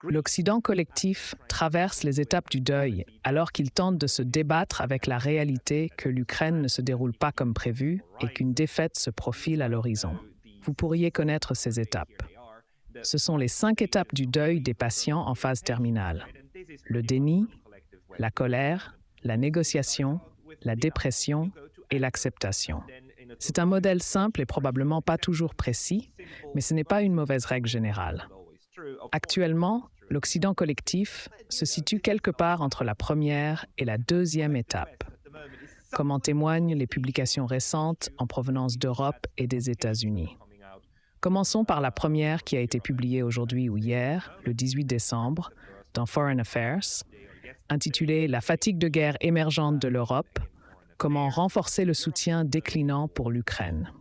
L'Occident collectif traverse les étapes du deuil alors qu'il tente de se débattre avec la réalité que l'Ukraine ne se déroule pas comme prévu et qu'une défaite se profile à l'horizon. Vous pourriez connaître ces étapes. Ce sont les 5 étapes du deuil des patients en phase terminale. Le déni, la colère, la négociation, la dépression et l'acceptation. C'est un modèle simple et probablement pas toujours précis, mais ce n'est pas une mauvaise règle générale. Actuellement, l'Occident collectif se situe quelque part entre la première et la deuxième étape, comme en témoignent les publications récentes en provenance d'Europe et des États-Unis. Commençons par la première qui a été publiée aujourd'hui ou hier, le 18 décembre, dans Foreign Affairs, intitulée « La fatigue de guerre émergente de l'Europe, comment renforcer le soutien déclinant pour l'Ukraine ».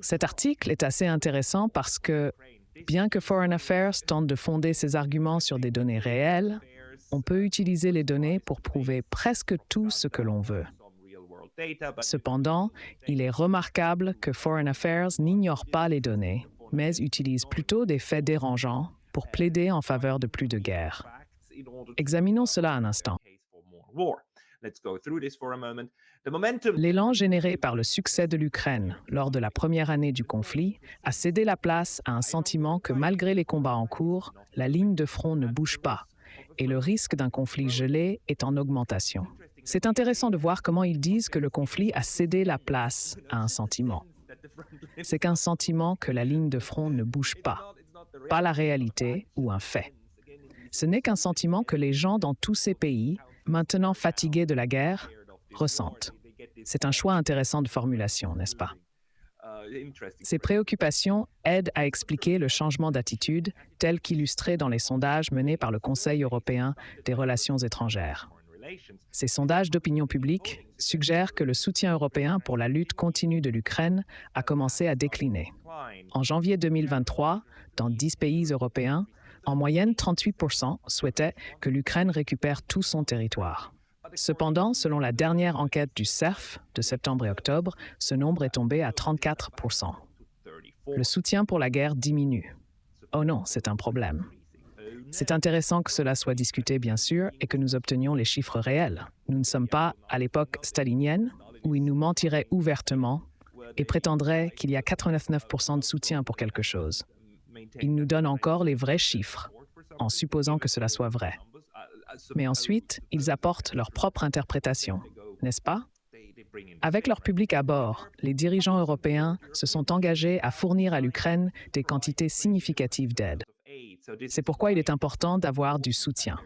Cet article est assez intéressant parce que, bien que Foreign Affairs tente de fonder ses arguments sur des données réelles, on peut utiliser les données pour prouver presque tout ce que l'on veut. Cependant, il est remarquable que Foreign Affairs n'ignore pas les données, mais utilise plutôt des faits dérangeants pour plaider en faveur de plus de guerre. Examinons cela un instant. L'élan généré par le succès de l'Ukraine lors de la première année du conflit a cédé la place à un sentiment que malgré les combats en cours, la ligne de front ne bouge pas et le risque d'un conflit gelé est en augmentation. C'est intéressant de voir comment ils disent que le conflit a cédé la place à un sentiment. C'est qu'un sentiment que la ligne de front ne bouge pas la réalité ou un fait. Ce n'est qu'un sentiment que les gens dans tous ces pays, maintenant fatigués de la guerre, ressentent. C'est un choix intéressant de formulation, n'est-ce pas? Ces préoccupations aident à expliquer le changement d'attitude tel qu'illustré dans les sondages menés par le Conseil européen des relations étrangères. Ces sondages d'opinion publique suggèrent que le soutien européen pour la lutte continue de l'Ukraine a commencé à décliner. En janvier 2023, dans 10 pays européens, en moyenne, 38% souhaitaient que l'Ukraine récupère tout son territoire. Cependant, selon la dernière enquête du CERF de septembre et octobre, ce nombre est tombé à 34%. Le soutien pour la guerre diminue. Oh non, c'est un problème. C'est intéressant que cela soit discuté, bien sûr, et que nous obtenions les chiffres réels. Nous ne sommes pas à l'époque stalinienne, où ils nous mentiraient ouvertement et prétendraient qu'il y a 89% de soutien pour quelque chose. Ils nous donnent encore les vrais chiffres, en supposant que cela soit vrai. Mais ensuite, ils apportent leur propre interprétation, n'est-ce pas? Avec leur public à bord, les dirigeants européens se sont engagés à fournir à l'Ukraine des quantités significatives d'aide. C'est pourquoi il est important d'avoir du soutien.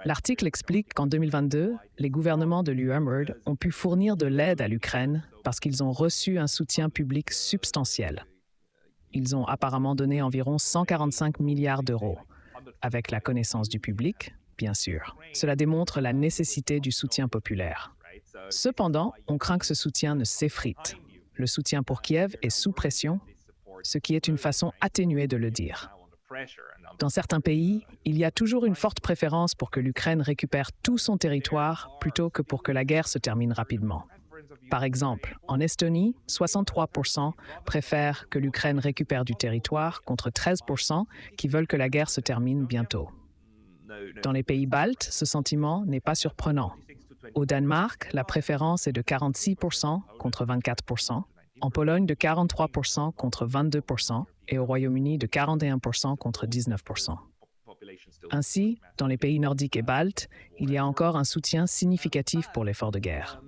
L'article explique qu'en 2022, les gouvernements de l'UE ont pu fournir de l'aide à l'Ukraine parce qu'ils ont reçu un soutien public substantiel. Ils ont apparemment donné environ 145 milliards d'euros, avec la connaissance du public, bien sûr. Cela démontre la nécessité du soutien populaire. Cependant, on craint que ce soutien ne s'effrite. Le soutien pour Kiev est sous pression, ce qui est une façon atténuée de le dire. Dans certains pays, il y a toujours une forte préférence pour que l'Ukraine récupère tout son territoire plutôt que pour que la guerre se termine rapidement. Par exemple, en Estonie, 63% préfèrent que l'Ukraine récupère du territoire contre 13% qui veulent que la guerre se termine bientôt. Dans les pays baltes, ce sentiment n'est pas surprenant. Au Danemark, la préférence est de 46% contre 24%, en Pologne de 43% contre 22% et au Royaume-Uni de 41% contre 19%. Ainsi, dans les pays nordiques et baltes, il y a encore un soutien significatif pour l'effort de guerre.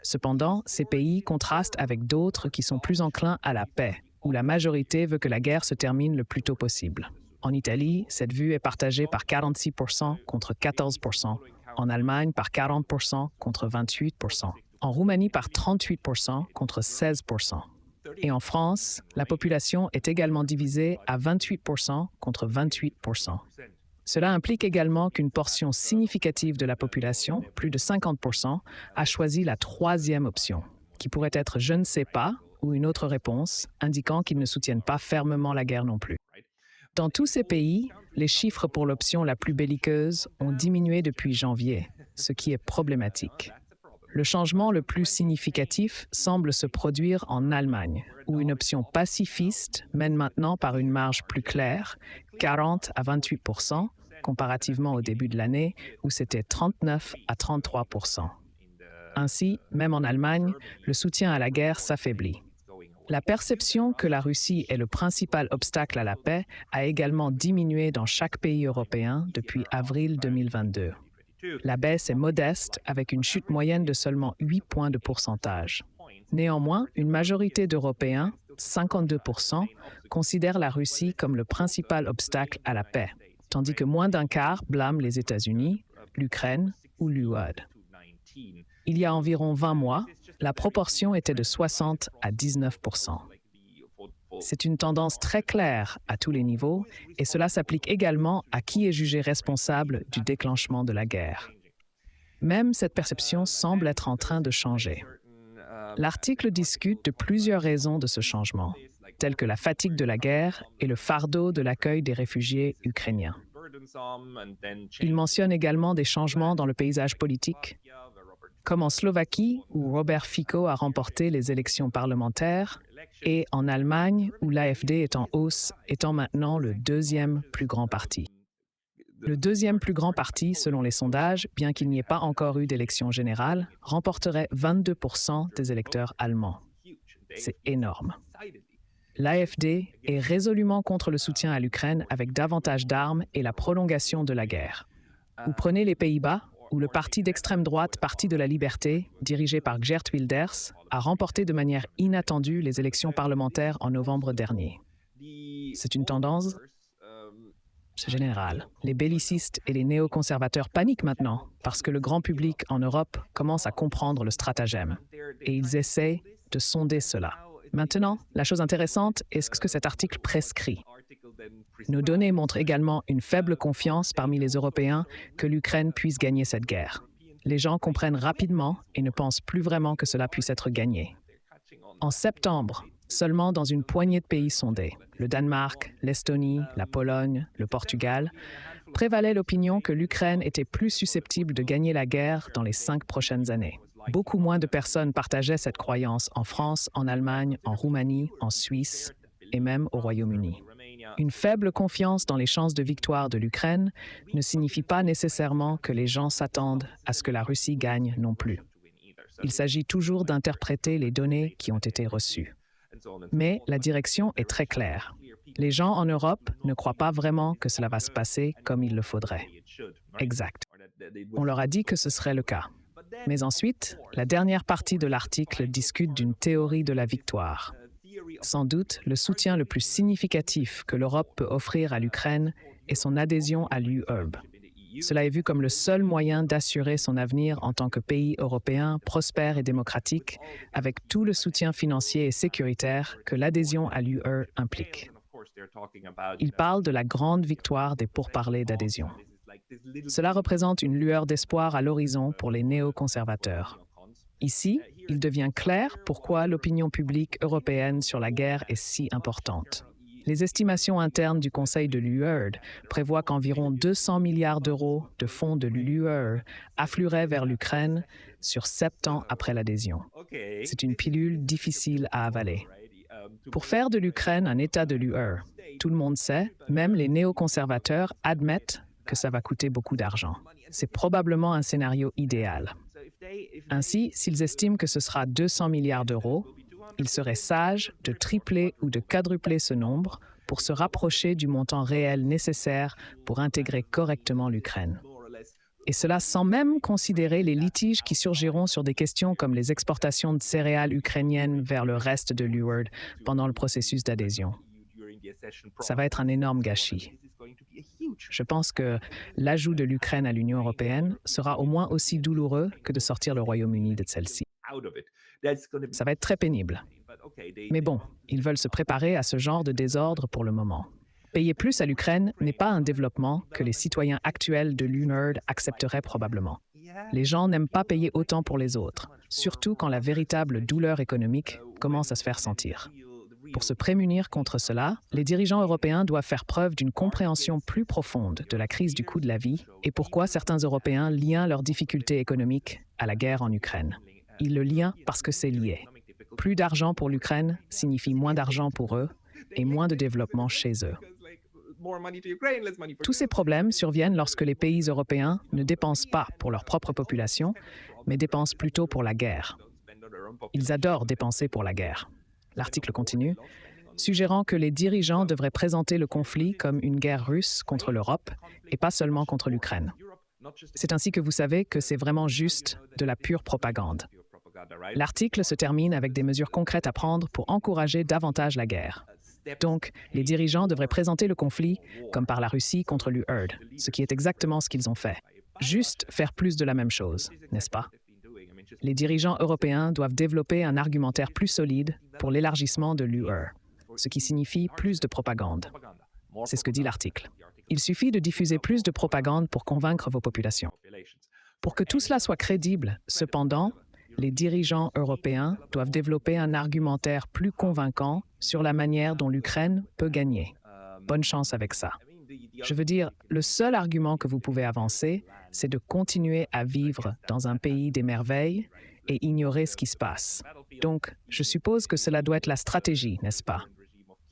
Cependant, ces pays contrastent avec d'autres qui sont plus enclins à la paix, où la majorité veut que la guerre se termine le plus tôt possible. En Italie, cette vue est partagée par 46% contre 14%, en Allemagne par 40% contre 28%, en Roumanie par 38% contre 16%. Et en France, la population est également divisée à 28% contre 28%. Cela implique également qu'une portion significative de la population, plus de 50%, a choisi la troisième option, qui pourrait être « je ne sais pas » ou une autre réponse, indiquant qu'ils ne soutiennent pas fermement la guerre non plus. Dans tous ces pays, les chiffres pour l'option la plus belliqueuse ont diminué depuis janvier, ce qui est problématique. Le changement le plus significatif semble se produire en Allemagne, où une option pacifiste mène maintenant par une marge plus claire, 40 à 28%, comparativement au début de l'année, où c'était 39 à 33%. Ainsi, même en Allemagne, le soutien à la guerre s'affaiblit. La perception que la Russie est le principal obstacle à la paix a également diminué dans chaque pays européen depuis avril 2022. La baisse est modeste, avec une chute moyenne de seulement 8 points de pourcentage. Néanmoins, une majorité d'Européens, 52%, considèrent la Russie comme le principal obstacle à la paix, tandis que moins d'un quart blâment les États-Unis, l'Ukraine ou l'UE. Il y a environ 20 mois, la proportion était de 60 à 19%. C'est une tendance très claire à tous les niveaux et cela s'applique également à qui est jugé responsable du déclenchement de la guerre. Même cette perception semble être en train de changer. L'article discute de plusieurs raisons de ce changement, telles que la fatigue de la guerre et le fardeau de l'accueil des réfugiés ukrainiens. Il mentionne également des changements dans le paysage politique, comme en Slovaquie, où Robert Fico a remporté les élections parlementaires, et en Allemagne, où l'AfD est en hausse, étant maintenant le deuxième plus grand parti. Le deuxième plus grand parti, selon les sondages, bien qu'il n'y ait pas encore eu d'élection générale, remporterait 22% des électeurs allemands. C'est énorme. L'AfD est résolument contre le soutien à l'Ukraine avec davantage d'armes et la prolongation de la guerre. Ou prenez les Pays-Bas, où le parti d'extrême droite Parti de la Liberté, dirigé par Geert Wilders, a remporté de manière inattendue les élections parlementaires en novembre dernier. C'est une tendance générale. Les bellicistes et les néoconservateurs paniquent maintenant parce que le grand public en Europe commence à comprendre le stratagème et ils essaient de sonder cela. Maintenant, la chose intéressante est ce que cet article prescrit. Nos données montrent également une faible confiance parmi les Européens que l'Ukraine puisse gagner cette guerre. Les gens comprennent rapidement et ne pensent plus vraiment que cela puisse être gagné. En septembre, seulement dans une poignée de pays sondés, le Danemark, l'Estonie, la Pologne, le Portugal, prévalait l'opinion que l'Ukraine était plus susceptible de gagner la guerre dans les 5 prochaines années. Beaucoup moins de personnes partageaient cette croyance en France, en Allemagne, en Roumanie, en Suisse et même au Royaume-Uni. Une faible confiance dans les chances de victoire de l'Ukraine ne signifie pas nécessairement que les gens s'attendent à ce que la Russie gagne non plus. Il s'agit toujours d'interpréter les données qui ont été reçues. Mais la direction est très claire. Les gens en Europe ne croient pas vraiment que cela va se passer comme il le faudrait. Exact. On leur a dit que ce serait le cas. Mais ensuite, la dernière partie de l'article discute d'une théorie de la victoire. Sans doute, le soutien le plus significatif que l'Europe peut offrir à l'Ukraine est son adhésion à l'UE. Cela est vu comme le seul moyen d'assurer son avenir en tant que pays européen prospère et démocratique, avec tout le soutien financier et sécuritaire que l'adhésion à l'UE implique. Il parle de la grande victoire des pourparlers d'adhésion. Cela représente une lueur d'espoir à l'horizon pour les néoconservateurs. Ici, il devient clair pourquoi l'opinion publique européenne sur la guerre est si importante. Les estimations internes du Conseil de l'UE prévoient qu'environ 200 milliards d'euros de fonds de l'UE afflueraient vers l'Ukraine sur 7 ans après l'adhésion. C'est une pilule difficile à avaler. Pour faire de l'Ukraine un État de l'UE, tout le monde sait, même les néoconservateurs admettent que ça va coûter beaucoup d'argent. C'est probablement un scénario idéal. Ainsi, s'ils estiment que ce sera 200 milliards d'euros, il serait sage de tripler ou de quadrupler ce nombre pour se rapprocher du montant réel nécessaire pour intégrer correctement l'Ukraine. Et cela sans même considérer les litiges qui surgiront sur des questions comme les exportations de céréales ukrainiennes vers le reste de l'UE pendant le processus d'adhésion. Ça va être un énorme gâchis. Je pense que l'ajout de l'Ukraine à l'Union européenne sera au moins aussi douloureux que de sortir le Royaume-Uni de celle-ci. Ça va être très pénible. Mais bon, ils veulent se préparer à ce genre de désordre pour le moment. Payer plus à l'Ukraine n'est pas un développement que les citoyens actuels de l'UE accepteraient probablement. Les gens n'aiment pas payer autant pour les autres, surtout quand la véritable douleur économique commence à se faire sentir. Pour se prémunir contre cela, les dirigeants européens doivent faire preuve d'une compréhension plus profonde de la crise du coût de la vie et pourquoi certains Européens lient leurs difficultés économiques à la guerre en Ukraine. Ils le lient parce que c'est lié. Plus d'argent pour l'Ukraine signifie moins d'argent pour eux et moins de développement chez eux. Tous ces problèmes surviennent lorsque les pays européens ne dépensent pas pour leur propre population, mais dépensent plutôt pour la guerre. Ils adorent dépenser pour la guerre. L'article continue, suggérant que les dirigeants devraient présenter le conflit comme une guerre russe contre l'Europe et pas seulement contre l'Ukraine. C'est ainsi que vous savez que c'est vraiment juste de la pure propagande. L'article se termine avec des mesures concrètes à prendre pour encourager davantage la guerre. Donc, les dirigeants devraient présenter le conflit comme par la Russie contre l'URD, ce qui est exactement ce qu'ils ont fait. Juste faire plus de la même chose, n'est-ce pas? Les dirigeants européens doivent développer un argumentaire plus solide pour l'élargissement de l'UE, ce qui signifie plus de propagande. C'est ce que dit l'article. Il suffit de diffuser plus de propagande pour convaincre vos populations. Pour que tout cela soit crédible, cependant, les dirigeants européens doivent développer un argumentaire plus convaincant sur la manière dont l'Ukraine peut gagner. Bonne chance avec ça. Je veux dire, le seul argument que vous pouvez avancer, c'est de continuer à vivre dans un pays des merveilles et ignorer ce qui se passe. Donc, je suppose que cela doit être la stratégie, n'est-ce pas?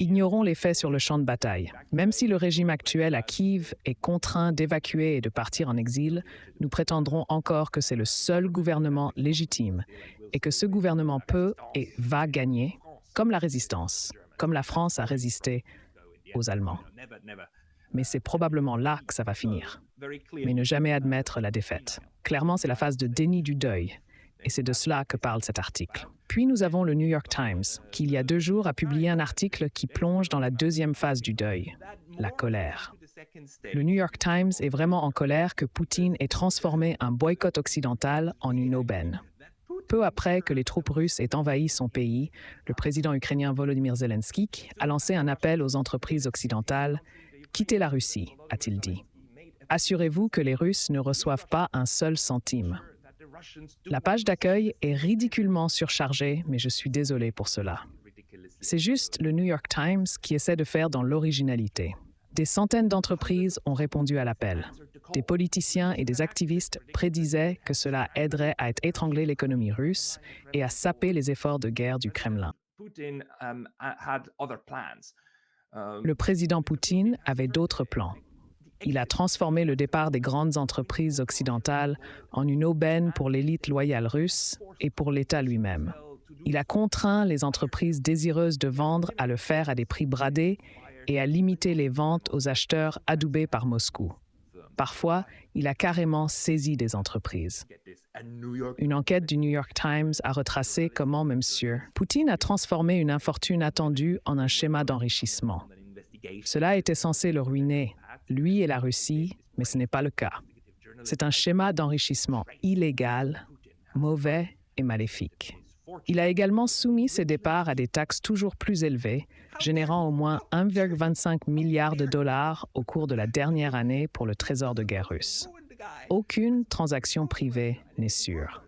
Ignorons les faits sur le champ de bataille. Même si le régime actuel à Kiev est contraint d'évacuer et de partir en exil, nous prétendrons encore que c'est le seul gouvernement légitime et que ce gouvernement peut et va gagner, comme la résistance, comme la France a résisté aux Allemands. Mais c'est probablement là que ça va finir. Mais ne jamais admettre la défaite. Clairement, c'est la phase de déni du deuil. Et c'est de cela que parle cet article. Puis nous avons le New York Times, qui il y a 2 jours a publié un article qui plonge dans la deuxième phase du deuil, la colère. Le New York Times est vraiment en colère que Poutine ait transformé un boycott occidental en une aubaine. Peu après que les troupes russes aient envahi son pays, le président ukrainien Volodymyr Zelensky a lancé un appel aux entreprises occidentales « Quittez la Russie », a-t-il dit. Assurez-vous que les Russes ne reçoivent pas un seul centime. La page d'accueil est ridiculement surchargée, mais je suis désolé pour cela. C'est juste le New York Times qui essaie de faire dans l'originalité. Des centaines d'entreprises ont répondu à l'appel. Des politiciens et des activistes prédisaient que cela aiderait à étrangler l'économie russe et à saper les efforts de guerre du Kremlin. Le président Poutine avait d'autres plans. Il a transformé le départ des grandes entreprises occidentales en une aubaine pour l'élite loyale russe et pour l'État lui-même. Il a contraint les entreprises désireuses de vendre à le faire à des prix bradés et à limiter les ventes aux acheteurs adoubés par Moscou. Parfois, il a carrément saisi des entreprises. Une enquête du New York Times a retracé comment M. Poutine a transformé une infortune attendue en un schéma d'enrichissement. Cela était censé le ruiner, lui et la Russie, mais ce n'est pas le cas. C'est un schéma d'enrichissement illégal, mauvais et maléfique. Il a également soumis ses départs à des taxes toujours plus élevées, générant au moins 1,25 milliard de dollars au cours de la dernière année pour le trésor de guerre russe. Aucune transaction privée n'est sûre.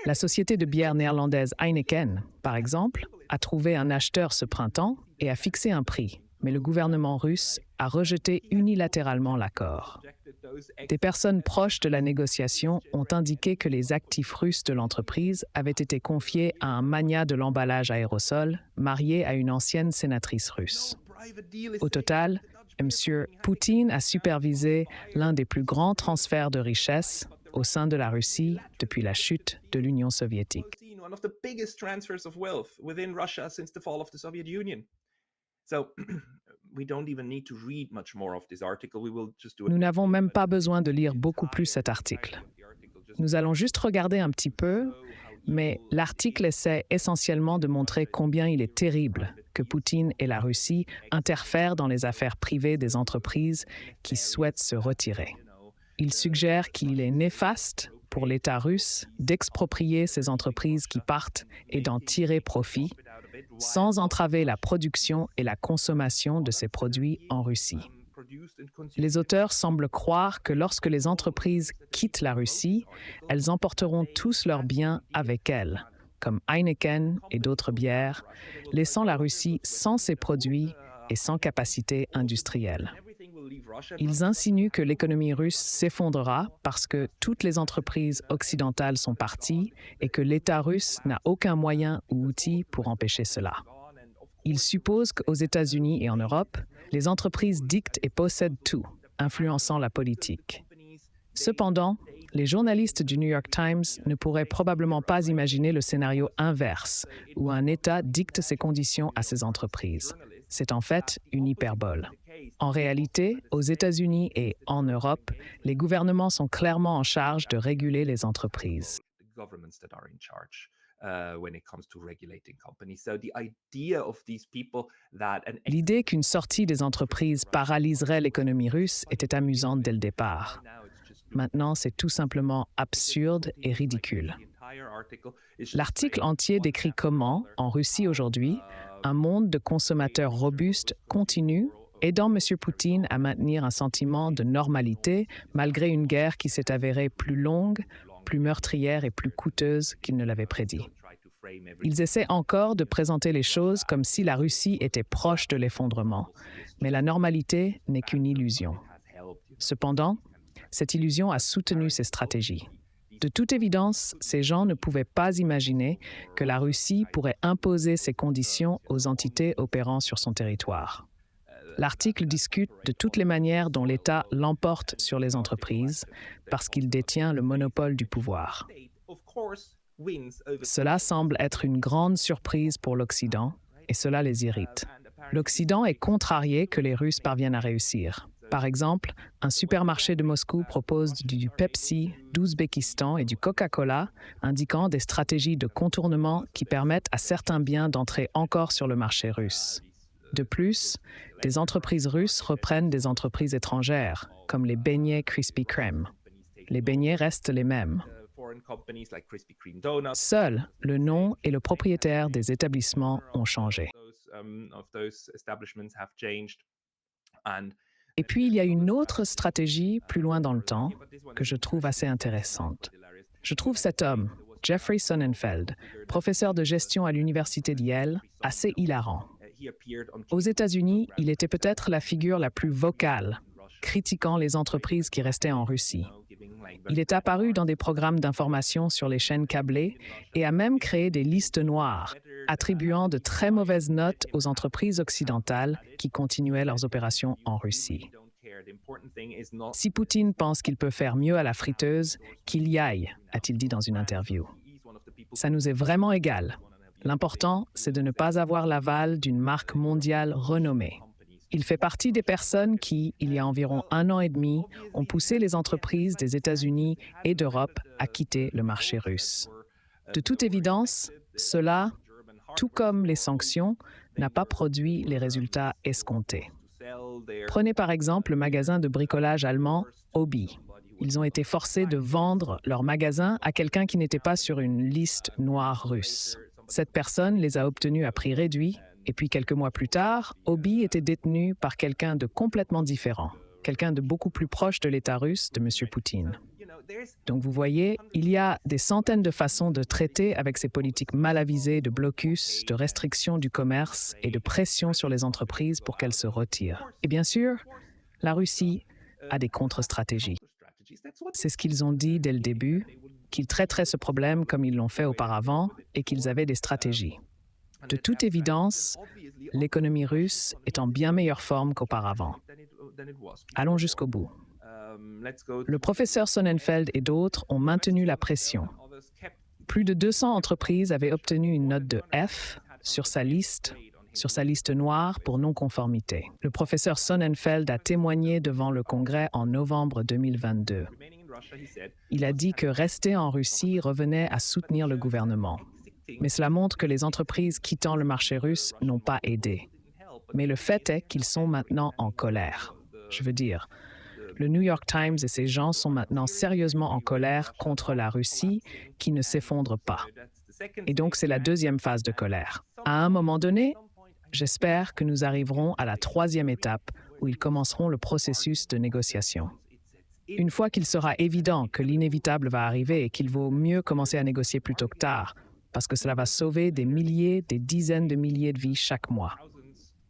La société de bière néerlandaise Heineken, par exemple, a trouvé un acheteur ce printemps et a fixé un prix, mais le gouvernement russe a rejeté unilatéralement l'accord. Des personnes proches de la négociation ont indiqué que les actifs russes de l'entreprise avaient été confiés à un magnat de l'emballage aérosol marié à une ancienne sénatrice russe. Au total, M. Poutine a supervisé l'un des plus grands transferts de richesses au sein de la Russie depuis la chute de l'Union soviétique. Nous n'avons même pas besoin de lire beaucoup plus cet article. Nous allons juste regarder un petit peu, mais l'article essaie essentiellement de montrer combien il est terrible que Poutine et la Russie interfèrent dans les affaires privées des entreprises qui souhaitent se retirer. Il suggère qu'il est néfaste pour l'État russe d'exproprier ces entreprises qui partent et d'en tirer profit, sans entraver la production et la consommation de ces produits en Russie. Les auteurs semblent croire que lorsque les entreprises quittent la Russie, elles emporteront tous leurs biens avec elles, comme Heineken et d'autres bières, laissant la Russie sans ses produits et sans capacité industrielle. Ils insinuent que l'économie russe s'effondrera parce que toutes les entreprises occidentales sont parties et que l'État russe n'a aucun moyen ou outil pour empêcher cela. Ils supposent qu'aux États-Unis et en Europe, les entreprises dictent et possèdent tout, influençant la politique. Cependant, les journalistes du New York Times ne pourraient probablement pas imaginer le scénario inverse, où un État dicte ses conditions à ses entreprises. C'est en fait une hyperbole. En réalité, aux États-Unis et en Europe, les gouvernements sont clairement en charge de réguler les entreprises. L'idée qu'une sortie des entreprises paralyserait l'économie russe était amusante dès le départ. Maintenant, c'est tout simplement absurde et ridicule. L'article entier décrit comment, en Russie aujourd'hui, un monde de consommateurs robustes continue, aidant M. Poutine à maintenir un sentiment de normalité malgré une guerre qui s'est avérée plus longue, plus meurtrière et plus coûteuse qu'il ne l'avait prédit. Ils essaient encore de présenter les choses comme si la Russie était proche de l'effondrement, mais la normalité n'est qu'une illusion. Cependant, cette illusion a soutenu ces stratégies. De toute évidence, ces gens ne pouvaient pas imaginer que la Russie pourrait imposer ces conditions aux entités opérant sur son territoire. L'article discute de toutes les manières dont l'État l'emporte sur les entreprises parce qu'il détient le monopole du pouvoir. Cela semble être une grande surprise pour l'Occident et cela les irrite. L'Occident est contrarié que les Russes parviennent à réussir. Par exemple, un supermarché de Moscou propose du Pepsi, d'Ouzbékistan et du Coca-Cola, indiquant des stratégies de contournement qui permettent à certains biens d'entrer encore sur le marché russe. De plus, des entreprises russes reprennent des entreprises étrangères, comme les beignets Krispy Kreme. Les beignets restent les mêmes. Seul le nom et le propriétaire des établissements ont changé. Et puis, il y a une autre stratégie plus loin dans le temps que je trouve assez intéressante. Je trouve cet homme, Jeffrey Sonnenfeld, professeur de gestion à l'université de Yale, assez hilarant. Aux États-Unis, il était peut-être la figure la plus vocale, critiquant les entreprises qui restaient en Russie. Il est apparu dans des programmes d'information sur les chaînes câblées et a même créé des listes noires, attribuant de très mauvaises notes aux entreprises occidentales qui continuaient leurs opérations en Russie. Si Poutine pense qu'il peut faire mieux à la friteuse, qu'il y aille, a-t-il dit dans une interview. Ça nous est vraiment égal. L'important, c'est de ne pas avoir l'aval d'une marque mondiale renommée. Il fait partie des personnes qui, il y a environ 1 an et demi, ont poussé les entreprises des États-Unis et d'Europe à quitter le marché russe. De toute évidence, cela, tout comme les sanctions, n'a pas produit les résultats escomptés. Prenez par exemple le magasin de bricolage allemand Hobby. Ils ont été forcés de vendre leur magasin à quelqu'un qui n'était pas sur une liste noire russe. Cette personne les a obtenus à prix réduit, et puis quelques mois plus tard, Hobby était détenu par quelqu'un de complètement différent, quelqu'un de beaucoup plus proche de l'État russe de M. Poutine. Donc vous voyez, il y a des centaines de façons de traiter avec ces politiques mal avisées de blocus, de restriction du commerce et de pression sur les entreprises pour qu'elles se retirent. Et bien sûr, la Russie a des contre-stratégies. C'est ce qu'ils ont dit dès le début, qu'ils traiteraient ce problème comme ils l'ont fait auparavant et qu'ils avaient des stratégies. De toute évidence, l'économie russe est en bien meilleure forme qu'auparavant. Allons jusqu'au bout. Le professeur Sonnenfeld et d'autres ont maintenu la pression. Plus de 200 entreprises avaient obtenu une note de F sur sa liste noire pour non-conformité. Le professeur Sonnenfeld a témoigné devant le Congrès en novembre 2022. Il a dit que rester en Russie revenait à soutenir le gouvernement. Mais cela montre que les entreprises quittant le marché russe n'ont pas aidé. Mais le fait est qu'ils sont maintenant en colère. Je veux dire, le New York Times et ses gens sont maintenant sérieusement en colère contre la Russie qui ne s'effondre pas. Et donc, c'est la deuxième phase de colère. À un moment donné, j'espère que nous arriverons à la 3e étape où ils commenceront le processus de négociation. Une fois qu'il sera évident que l'inévitable va arriver et qu'il vaut mieux commencer à négocier plutôt que tard, parce que cela va sauver des milliers, des dizaines de milliers de vies chaque mois.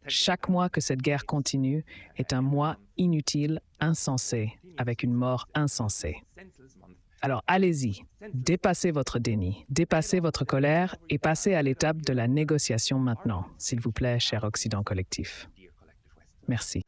Chaque mois que cette guerre continue est un mois inutile, insensé, avec une mort insensée. Alors allez-y, dépassez votre déni, dépassez votre colère et passez à l'étape de la négociation maintenant, s'il vous plaît, cher Occident collectif. Merci.